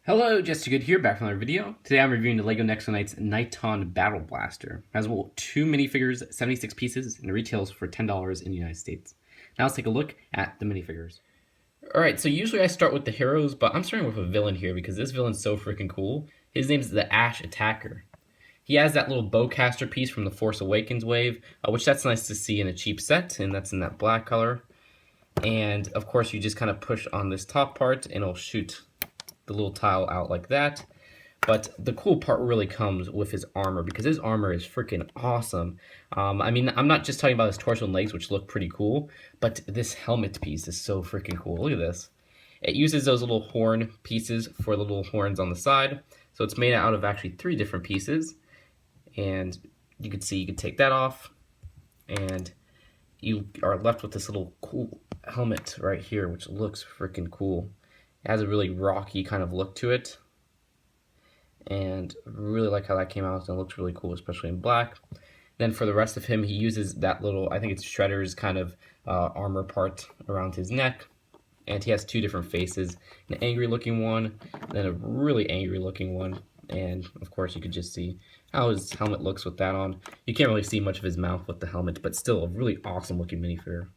Hello, Jessica Good here, back from another video. Today I'm reviewing the LEGO Nexo Knights Knighton Battle Blaster. It has two minifigures, 76 pieces, and it retails for $10 in the United States. Now let's take a look at the minifigures. Alright, so usually I start with the heroes, but I'm starting with a villain here because this villain's so freaking cool. His name's the Ash Attacker. He has that little bowcaster piece from the Force Awakens wave, which that's nice to see in a cheap set, and that's in that black color. And of course you just kind of push on this top part and it'll shoot the little tile out like that. But the cool part really comes with his armor, because his armor is freaking awesome. I mean, I'm not just talking about his torso and legs, which look pretty cool, but this helmet piece is so freaking cool. Look at this. It uses those little horn pieces for the little horns on the side. So it's made out of actually 3 different pieces. And you can see you can take that off, and you are left with this little cool helmet right here, which looks freaking cool. It has a really rocky kind of look to it, and really like how that came out, and it looks really cool, especially in black. Then for the rest of him, he uses that little, I think it's Shredder's kind of armor part around his neck, and he has 2 different faces, an angry looking one, and then a really angry looking one. And of course you could just see how his helmet looks with that on. You can't really see much of his mouth with the helmet, but still a really awesome looking minifigure.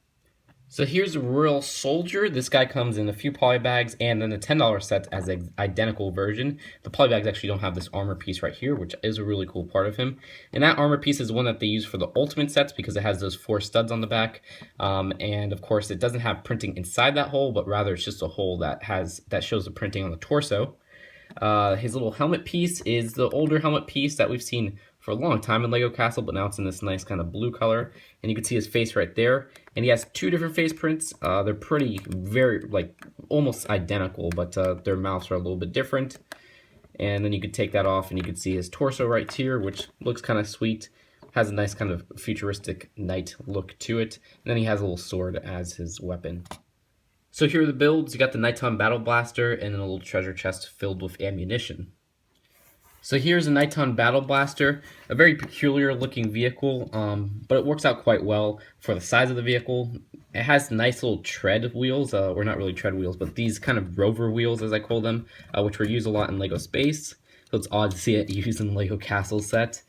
So here's the Royal Soldier. This guy comes in a few poly bags and then the $10 set as an identical version. The poly bags actually don't have this armor piece right here, which is a really cool part of him. And that armor piece is one that they use for the ultimate sets because it has those 4 studs on the back. And of course it doesn't have printing inside that hole, but rather it's just a hole that shows the printing on the torso. His little helmet piece is the older helmet piece that we've seen for a long time in Lego Castle, but now it's in this nice kind of blue color, and you can see his face right there. And he has 2 different face prints. They're very, like, almost identical, but their mouths are a little bit different. And then you could take that off, and you can see his torso right here, which looks kind of sweet. Has a nice kind of futuristic knight look to it. And then he has a little sword as his weapon. So here are the builds. You got the Knighton Battle Blaster and then a little treasure chest filled with ammunition. So here's a Knighton Battle Blaster, a very peculiar looking vehicle, but it works out quite well for the size of the vehicle. It has nice little tread wheels, or not really tread wheels, but these kind of rover wheels as I call them, which were used a lot in Lego Space. So it's odd to see it used in the Lego Castle set.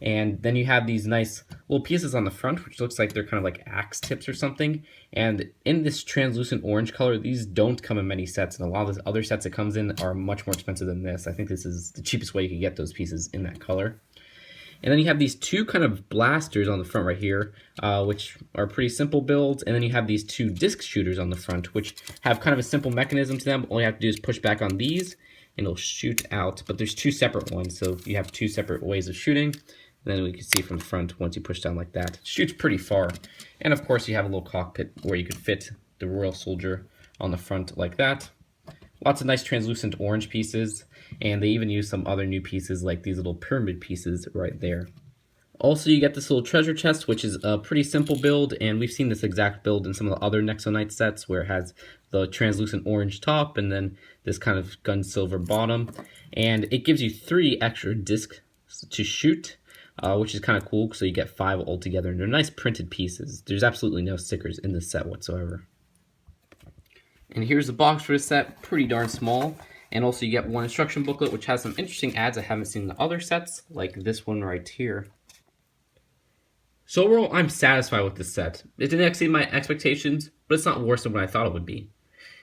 And then you have these nice little pieces on the front, which looks like they're kind of like axe tips or something. And in this translucent orange color, these don't come in many sets, and a lot of the other sets it comes in are much more expensive than this. I think this is the cheapest way you can get those pieces in that color. And then you have these 2 kind of blasters on the front right here, which are pretty simple builds. And then you have these 2 disc shooters on the front, which have kind of a simple mechanism to them. All you have to do is push back on these, and it'll shoot out. But there's 2 separate ones, so you have 2 separate ways of shooting. And then we can see from the front, once you push down like that, it shoots pretty far. And of course you have a little cockpit where you could fit the Royal Soldier on the front like that. Lots of nice translucent orange pieces, and they even use some other new pieces like these little pyramid pieces right there. Also, you get this little treasure chest, which is a pretty simple build, and we've seen this exact build in some of the other Nexo Knights sets where it has the translucent orange top and then this kind of gun silver bottom. And it gives you 3 extra discs to shoot. Which is kind of cool, so you get 5 altogether, and they're nice printed pieces. There's absolutely no stickers in this set whatsoever. And here's the box for this set, pretty darn small. And also you get one instruction booklet, which has some interesting ads I haven't seen in the other sets, like this one right here. So overall, I'm satisfied with this set. It didn't exceed my expectations, but it's not worse than what I thought it would be.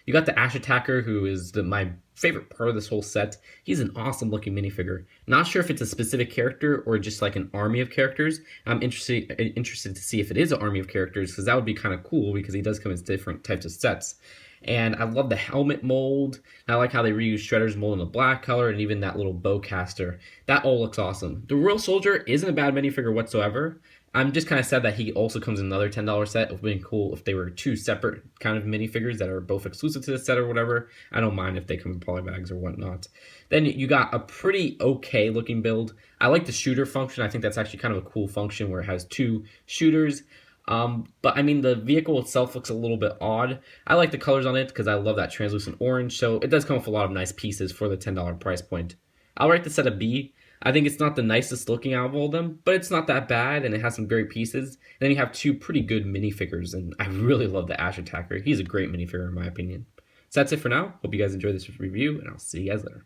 You got the Ash Attacker, who is my favorite part of this whole set. He's an awesome looking minifigure. Not sure if it's a specific character or just like an army of characters. I'm interested to see if it is an army of characters, because that would be kind of cool, because he does come in different types of sets. And I love the helmet mold. I like how they reuse Shredder's mold in the black color, and even that little bowcaster. That all looks awesome. The Royal Soldier isn't a bad minifigure whatsoever. I'm just kind of sad that he also comes in another $10 set. It would have been cool if they were 2 separate kind of minifigures that are both exclusive to the set or whatever. I don't mind if they come in poly bags or whatnot. Then you got a pretty okay looking build. I like the shooter function. I think that's actually kind of a cool function where it has 2 shooters. But I mean, the vehicle itself looks a little bit odd. I like the colors on it because I love that translucent orange. So it does come with a lot of nice pieces for the $10 price point. I'll rate the set a B. I think it's not the nicest looking out of all of them, but it's not that bad, and it has some great pieces. And then you have 2 pretty good minifigures, and I really love the Ash Attacker. He's a great minifigure in my opinion. So that's it for now. Hope you guys enjoyed this review, and I'll see you guys later.